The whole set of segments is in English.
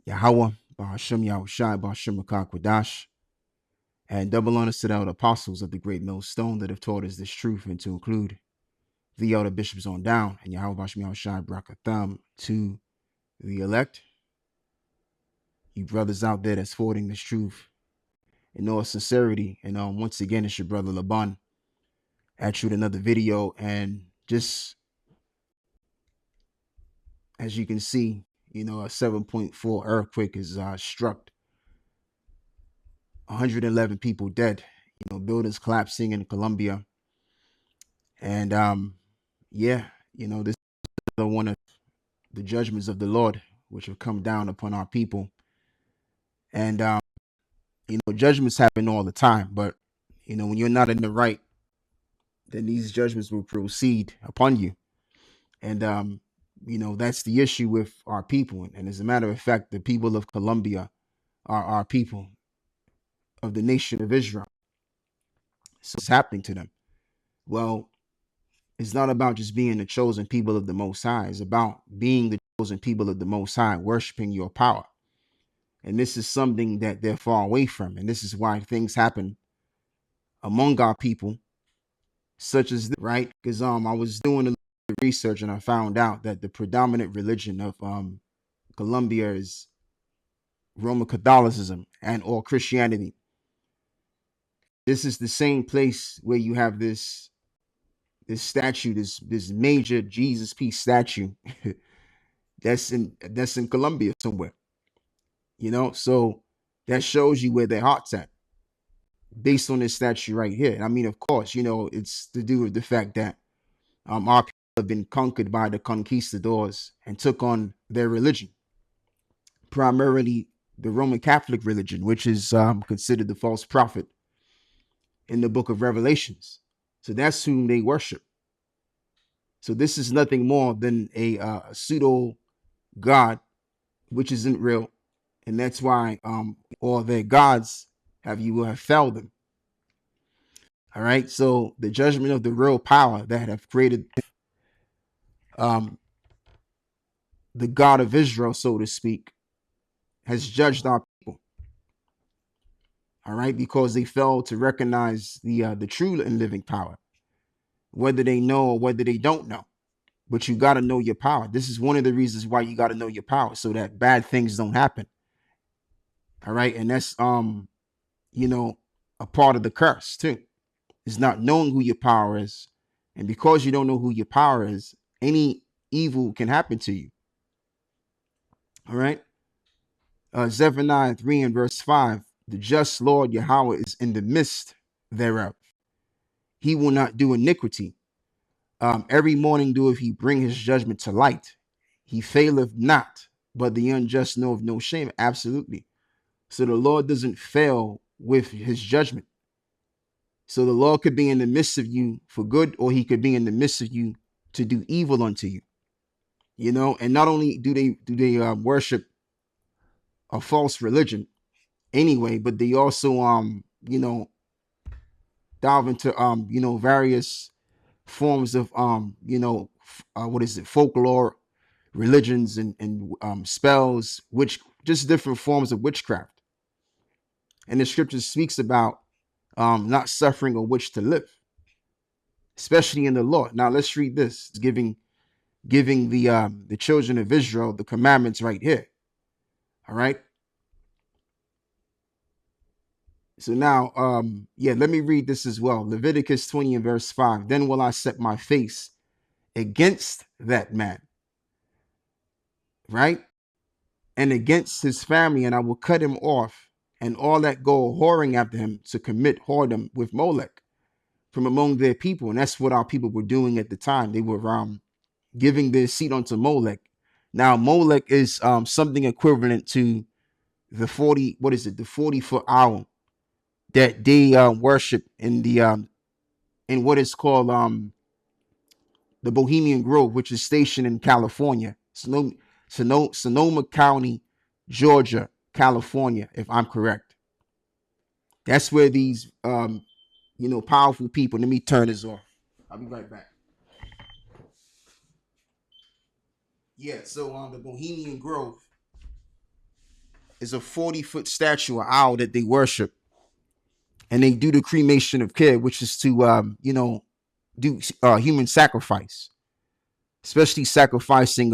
Yahweh, Bahashem Yahushai, Bahashem Kwadash, and double honors to the elder apostles of the great millstone that have taught us this truth, and to include the elder bishops on down, and Yahweh Bahashem Yahushai Brakatham to the elect, you brothers out there that's forwarding this truth in all sincerity. And once again, it's your brother Laban at you with another video. And just as you can see, a 7.4 earthquake is struck. 111 people dead, buildings collapsing in Colombia. And yeah, this is one of the judgments of the Lord, which have come down upon our people. And judgments happen all the time, but when you're not in the right, then these judgments will proceed upon you. And that's the issue with our people. And as a matter of fact, the people of Colombia are our people of the nation of Israel. So it's happening to them. Well, it's not about just being the chosen people of the Most High. It's about being the chosen people of the Most High, worshiping your power. And this is something that they're far away from. And this is why things happen among our people, such as this, right? Because I was doing a little research and I found out that the predominant religion of Colombia is Roman Catholicism and or Christianity. This is the same place where you have this statue, this major Jesus peace statue that's in Colombia somewhere. So that shows you where their heart's at based on this statue right here. And I mean, of course, it's to do with the fact that our people have been conquered by the conquistadors and took on their religion, primarily the Roman Catholic religion, which is considered the false prophet in the book of Revelations. So that's whom they worship. So this is nothing more than a pseudo God, which isn't real. And that's why all their gods will have failed them. All right. So the judgment of the real power that have created the God of Israel, so to speak, has judged our people. All right, because they failed to recognize the true and living power, whether they know or whether they don't know. But you got to know your power. This is one of the reasons why you got to know your power, so that bad things don't happen. All right, and that's a part of the curse too. Is not knowing who your power is, and because you don't know who your power is, any evil can happen to you. All right. Zephaniah 3 and verse 5, the just Lord Yahweh is in the midst thereof. He will not do iniquity. Every morning doeth he bring his judgment to light. He faileth not, but the unjust know of no shame. Absolutely. So the Lord doesn't fail with his judgment. So the Lord could be in the midst of you for good, or he could be in the midst of you to do evil unto you. And not only do they worship a false religion anyway, but they also dive into various forms of folklore, religions, and spells, which just different forms of witchcraft. And the scripture speaks about not suffering a witch to live, especially in the law. Now let's read this. It's giving the children of Israel the commandments right here. All right. So now, let me read this as well. Leviticus 20 and verse 5. Then will I set my face against that man, right? And against his family, and I will cut him off, and all that go whoring after him to commit whoredom with Molech from among their people. And that's what our people were doing at the time. They were giving their seat unto Molech. Now, Molech is something equivalent to the 40-foot owl that they worship in in what is called the Bohemian Grove, which is stationed in California, Sonoma County, Georgia, California, if I'm correct. That's where these powerful people. Let me turn this off. I'll be right back. Yeah, so the Bohemian Grove is a 40-foot statue, an owl that they worship, and they do the cremation of kid, which is to do human sacrifice, especially sacrificing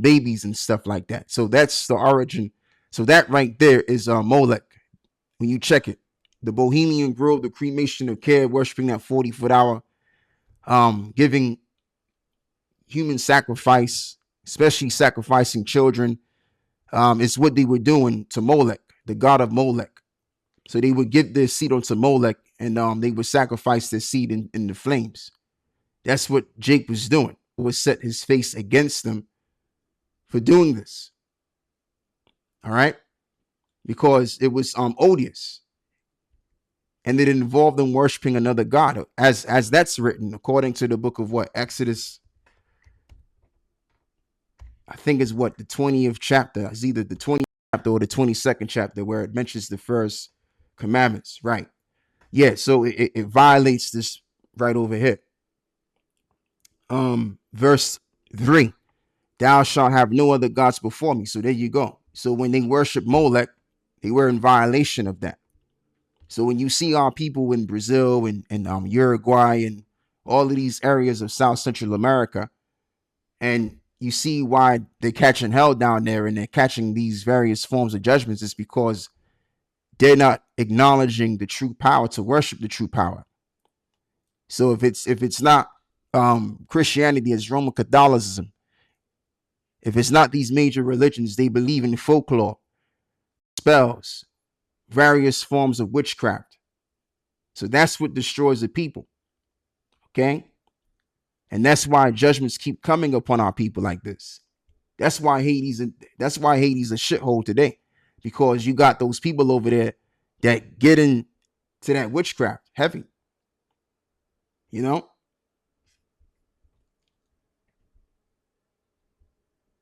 babies and stuff like that. So that's the origin. So that right there is Molech. When you check it, the Bohemian Grove, the cremation of care, worshiping that 40-foot hour, giving human sacrifice, especially sacrificing children, is what they were doing to Molech, the god of Molech. So they would give their seed unto Molech, and they would sacrifice their seed in the flames. That's what Jake was doing. He would set his face against them for doing this. All right, because it was odious, and it involved them worshiping another god, as that's written according to the book of what, Exodus. I think it's what, the 20th chapter. It's either the 20th chapter or the 22nd chapter where it mentions the first commandments, right? Yeah, so it violates this right over here. Verse 3, thou shalt have no other gods before me. So there you go. So when they worship Molech, they were in violation of that. So when you see our people in Brazil and Uruguay and all of these areas of South Central America, and you see why they're catching hell down there and they're catching these various forms of judgments, is because they're not acknowledging the true power to worship the true power. So if it's not Christianity, it's Roman Catholicism. If it's not these major religions, they believe in folklore, spells, various forms of witchcraft. So that's what destroys the people. Okay? And that's why judgments keep coming upon our people like this. That's why Haiti's a shithole today, because you got those people over there that get into that witchcraft heavy. You know?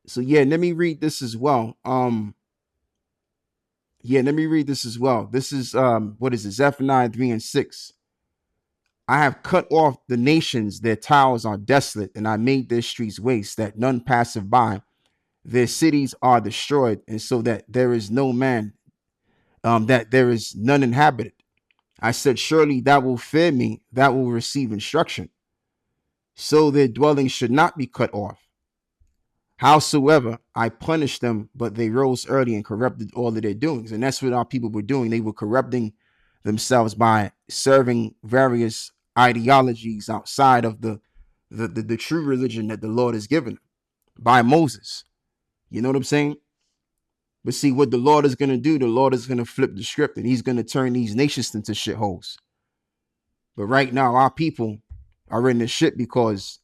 So yeah, let me read this as well. This is what is it? Zephaniah 3 and 6. I have cut off the nations, their towers are desolate, and I made their streets waste, that none passeth by. Their cities are destroyed, and so that there is no man, that there is none inhabited. I said, surely that will fear me, that will receive instruction. So their dwellings should not be cut off. Howsoever, I punished them, but they rose early and corrupted all of their doings. And that's what our people were doing. They were corrupting themselves by serving various ideologies outside of the true religion that the Lord has given by Moses. You know what I'm saying? But see, what the Lord is going to do, the Lord is going to flip the script, and he's going to turn these nations into shitholes. But right now, our people are in the shit because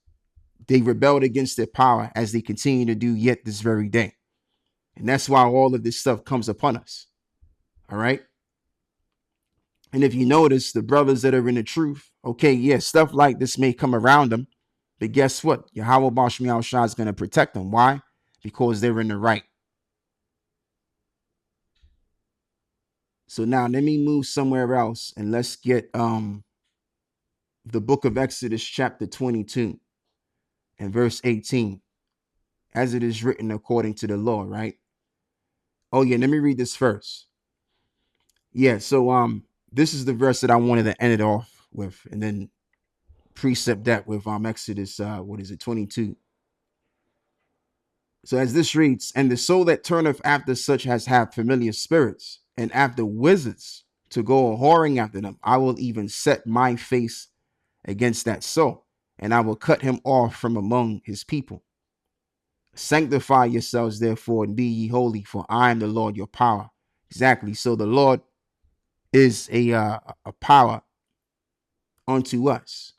they rebelled against their power, as they continue to do yet this very day. And that's why all of this stuff comes upon us. All right. And if you notice, the brothers that are in the truth, okay, yeah, stuff like this may come around them, but guess what? Yahweh Bashmi Shah is going to protect them. Why? Because they're in the right. So now let me move somewhere else, and let's get the book of Exodus chapter 22 and verse 18, as it is written according to the law, right? Oh yeah, let me read this first. Yeah, so this is the verse that I wanted to end it off with, and then precept that with Exodus 22. So as this reads, and the soul that turneth after such has had familiar spirits, and after wizards to go a whoring after them, I will even set my face against that soul, and I will cut him off from among his people. Sanctify yourselves, therefore, and be ye holy, for I am the Lord your power. Exactly. So the Lord is a power unto us.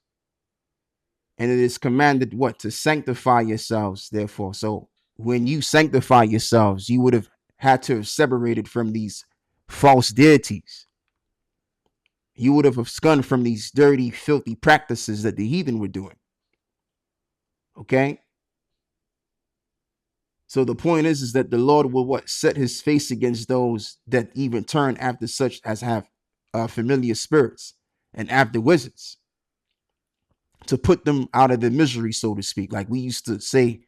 And it is commanded what? To sanctify yourselves, therefore. So when you sanctify yourselves, you would have had to have separated from these false deities. You would have absconded from these dirty, filthy practices that the heathen were doing. Okay? So the point is that the Lord will what? Set his face against those that even turn after such as have familiar spirits and after wizards, to put them out of their misery, so to speak. Like we used to say,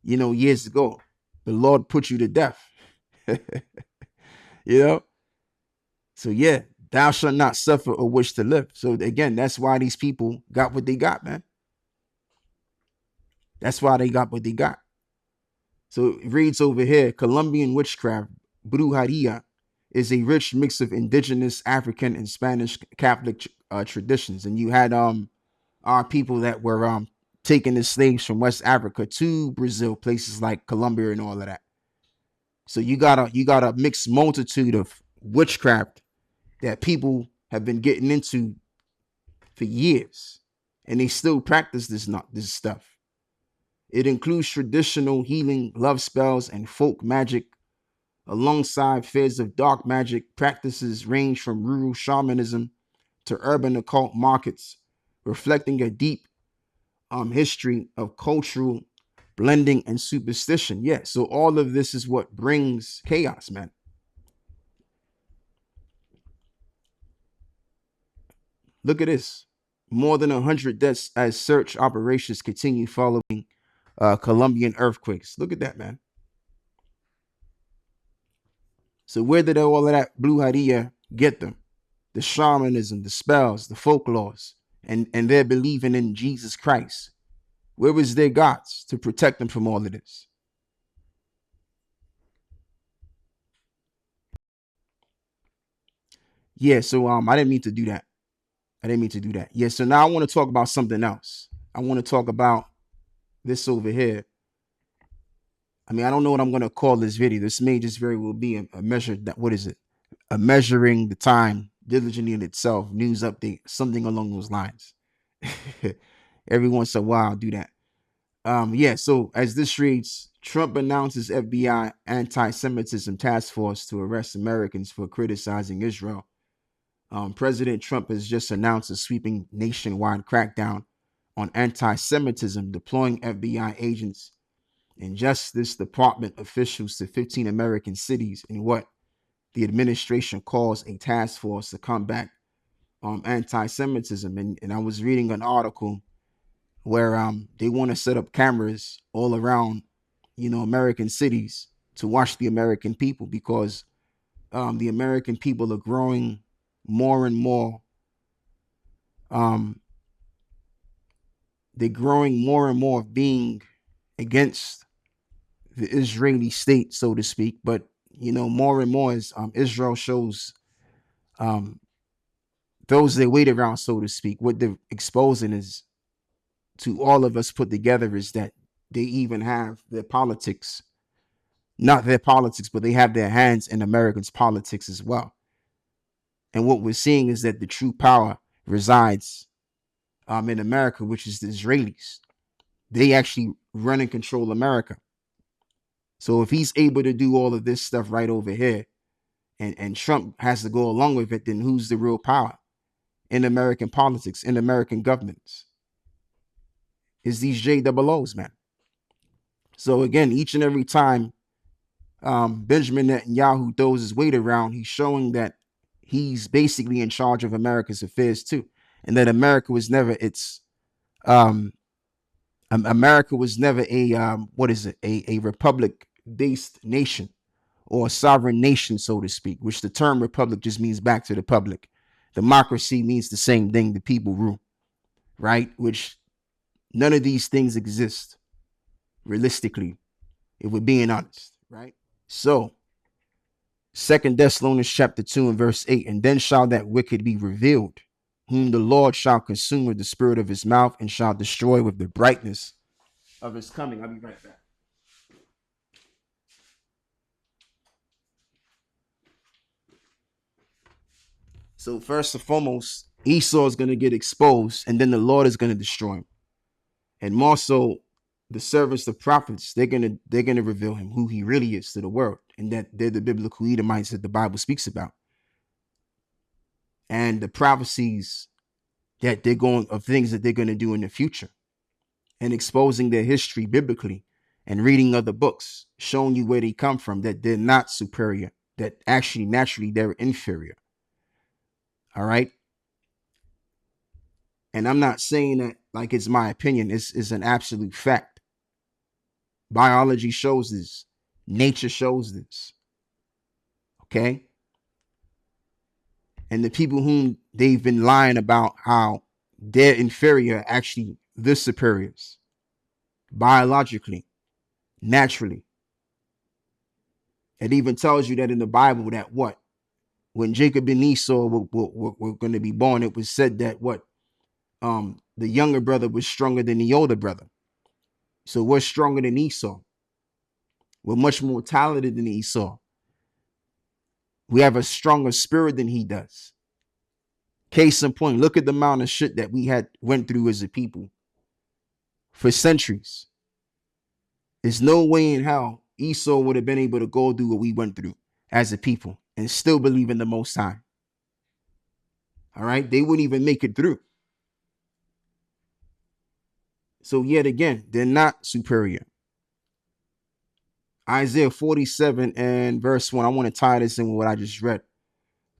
years ago, the Lord put you to death. You know? So yeah, thou shalt not suffer a wish to live. So again, that's why these people got what they got, man. That's why they got what they got. So it reads over here, Colombian witchcraft, brujeria, is a rich mix of indigenous African and Spanish Catholic traditions. And you had our people that were taking the slaves from West Africa to Brazil, places like Colombia and all of that. So you got a mixed multitude of witchcraft that people have been getting into for years, and they still practice this stuff. It includes traditional healing, love spells, and folk magic, alongside fears of dark magic. Practices range from rural shamanism to urban occult markets, reflecting a deep history of cultural blending and superstition. Yeah, so all of this is what brings chaos, man. Look at this. More than 100 deaths as search operations continue following Colombian earthquakes. Look at that, man. So where did all of that brujeria get them? The shamanism, the spells, the folklores, and they're believing in Jesus Christ. Where was their gods to protect them from all of this? Yeah, so I didn't mean to do that. I didn't mean to do that. Yeah, so now I want to talk about something else. I want to talk about this over here. I mean, I don't know what I'm going to call this video. This may just very well be a measure that, what is it? A measuring the time diligently in itself, news update, something along those lines. Every once in a while, I'll do that. Yeah, so as this reads, Trump announces FBI anti-Semitism task force to arrest Americans for criticizing Israel. President Trump has just announced a sweeping nationwide crackdown on anti-Semitism, deploying FBI agents and Justice Department officials to 15 American cities in what the administration calls a task force to combat anti-Semitism. And I was reading an article where they want to set up cameras all around, American cities to watch the American people, because the American people are growing more and more. They're growing more and more of being against the Israeli state, so to speak. But more and more as Israel shows um, those they wait around, so to speak, what they're exposing is to all of us put together is that they even have their politics, not their politics, but they have their hands in Americans' politics as well. And what we're seeing is that the true power resides in America, which is the Israelis. They actually run and control America. So if he's able to do all of this stuff right over here, and Trump has to go along with it, then who's the real power in American politics, in American governments? Is these JOOs, man. So again, each and every time Benjamin Netanyahu throws his weight around, he's showing that he's basically in charge of America's affairs too, and that America was never um, America was never a what is it, a republic based nation or a sovereign nation, so to speak, which the term republic just means back to the public. Democracy means the same thing, the people rule, right? Which none of these things exist realistically, if we're being honest, right? So, Second Thessalonians chapter 2 and verse 8, and then shall that wicked be revealed, whom the Lord shall consume with the spirit of his mouth and shall destroy with the brightness of his coming. I'll be right back. So first and foremost, Esau is going to get exposed, and then the Lord is going to destroy him. And more so, the servants, the prophets, they're gonna reveal him, who he really is to the world, and that they're the biblical Edomites that the Bible speaks about. And the prophecies that they're going of things that they're going to do in the future, and exposing their history biblically, and reading other books, showing you where they come from, that they're not superior, that actually naturally they're inferior. All right. And I'm not saying that like it's my opinion. It's an absolute fact. Biology shows this. Nature shows this. Okay. And the people whom they've been lying about how they're inferior are actually the superiors, biologically, naturally. It even tells you that in the Bible that what? When Jacob and Esau were going to be born, it was said that what? The younger brother was stronger than the older brother. So we're stronger than Esau. We're much more talented than Esau. We have a stronger spirit than he does. Case in point, look at the amount of shit that we had went through as a people for centuries. There's no way in hell Esau would have been able to go through what we went through as a people and still believe in the Most High. All right, they wouldn't even make it through. So yet again, they're not superior. Isaiah 47 and verse 1. I want to tie this in with what I just read.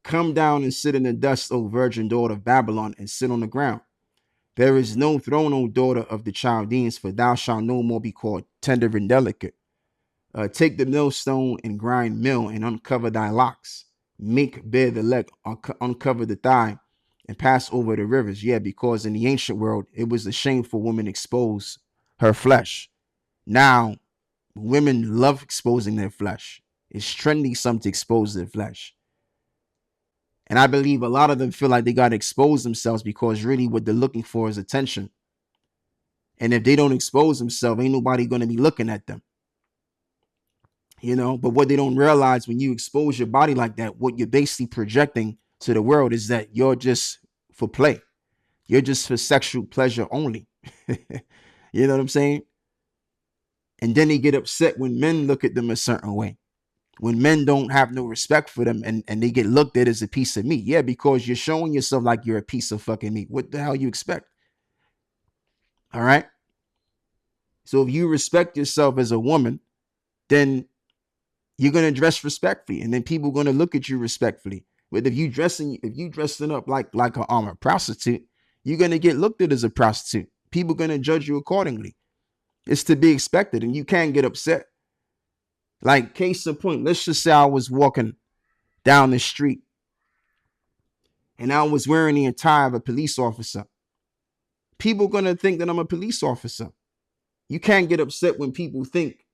Come down and sit in the dust, O virgin daughter of Babylon, and sit on the ground. There is no throne, O daughter of the Chaldeans, for thou shalt no more be called tender and delicate. Take the millstone and grind mill and uncover thy locks. Make bare the leg, uncover the thigh, and pass over the rivers. Yeah, because in the ancient world, it was a shame for women to expose her flesh. Now, women love exposing their flesh. It's trendy some to expose their flesh. And I believe a lot of them feel like they got to expose themselves because really what they're looking for is attention. And if they don't expose themselves, ain't nobody going to be looking at them. You know, but what they don't realize when you expose your body like that, what you're basically projecting to the world is that you're just for play. You're just for sexual pleasure only. You know what I'm saying? And then they get upset when men look at them a certain way. When men don't have no respect for them and they get looked at as a piece of meat. Yeah, because you're showing yourself like you're a piece of fucking meat. What the hell you expect? All right. So if you respect yourself as a woman, then you're going to dress respectfully. And then people are going to look at you respectfully. But if you dressing up like a prostitute, you're going to get looked at as a prostitute. People are going to judge you accordingly. It's to be expected. And you can't get upset. Like case in point, let's just say I was walking down the street and I was wearing the attire of a police officer. People are going to think that I'm a police officer. You can't get upset when people think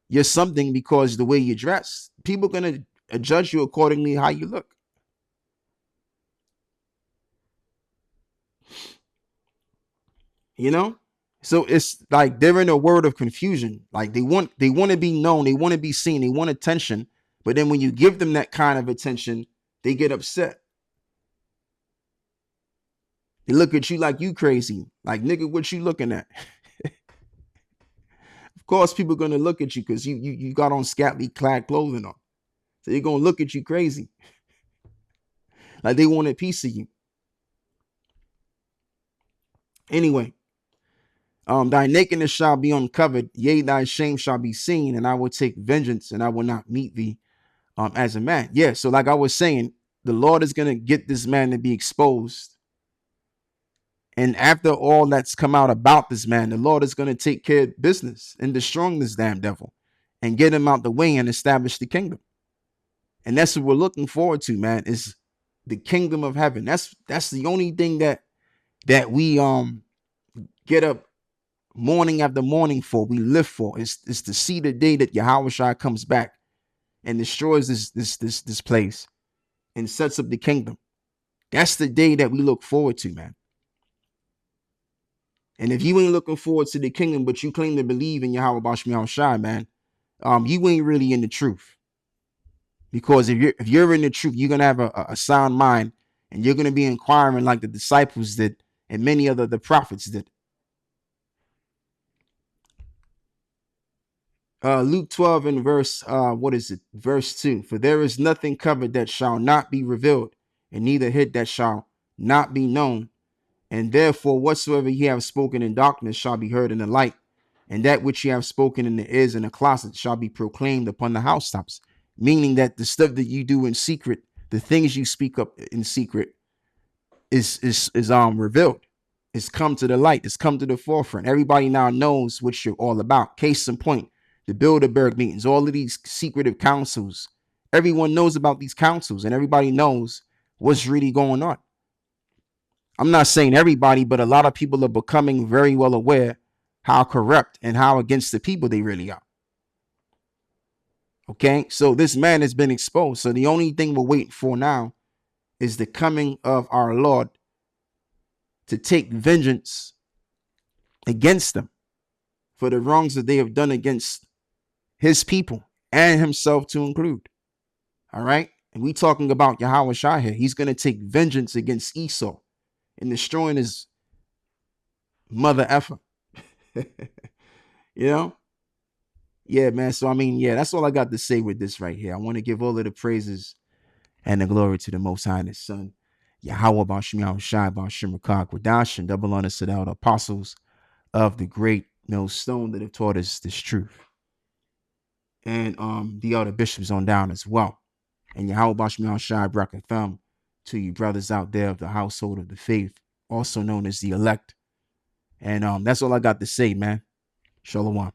you're something because the way you dress. People are going to judge you accordingly how you look. You know? So it's like they're in a world of confusion. Like they want to be known, they want to be seen, they want attention. But then when you give them that kind of attention, they get upset. They look at you like you crazy. Like, nigga, what you looking at? Of course, people are going to look at you because you got on scantily clad clothing on. So they're going to look at you crazy. Like they want a piece of you. Anyway. Thy nakedness shall be uncovered, yea, thy shame shall be seen, and I will take vengeance, and I will not meet thee as a man. Yeah, so like I was saying, the Lord is going to get this man to be exposed. And after all that's come out about this man, the Lord is going to take care of business and destroy this damn devil and get him out the way and establish the kingdom. And that's what we're looking forward to, man, is the kingdom of heaven. That's the only thing that we get up morning after morning for, we live for. It's to see the day that Yahweh comes back and destroys this place and sets up the kingdom. That's the day that we look forward to, man. And if you ain't looking forward to the kingdom, but you claim to believe in Yahweh Bashmi Shai, man, you ain't really in the truth. Because if you're in the truth, you're gonna have a sound mind, and you're gonna be inquiring like the disciples did, and many other the prophets did. Luke 12 and verse, verse 2. For there is nothing covered that shall not be revealed, and neither hid that shall not be known. And therefore, whatsoever ye have spoken in darkness shall be heard in the light, and that which ye have spoken in the ears in the closet shall be proclaimed upon the housetops. Meaning that the stuff that you do in secret, the things you speak up in secret, is revealed. It's come to the light. It's come to the forefront. Everybody now knows what you're all about. Case in point, the Bilderberg meetings, all of these secretive councils. Everyone knows about these councils, and everybody knows what's really going on. I'm not saying everybody, but a lot of people are becoming very well aware how corrupt and how against the people they really are. Okay, so this man has been exposed. So the only thing we're waiting for now is the coming of our Lord to take vengeance against them for the wrongs that they have done against his people and himself to include. All right. And we talking about Yahweh Shai here. He's going to take vengeance against Esau and destroying his mother effer. You know? Yeah, man. So, I mean, yeah, that's all I got to say with this right here. I want to give all of the praises and the glory to the Most High and His Son, Yahweh Bashim Yahweh Shai Bashim Rakak Wadash, and double honor to the apostles of the great millstone that have taught us this truth. And the other bishops on down as well. And Yahweh Bashim Yahweh Shai Brakatham to you brothers out there of the household of the faith, also known as the elect. And that's all I got to say, man. Shalom.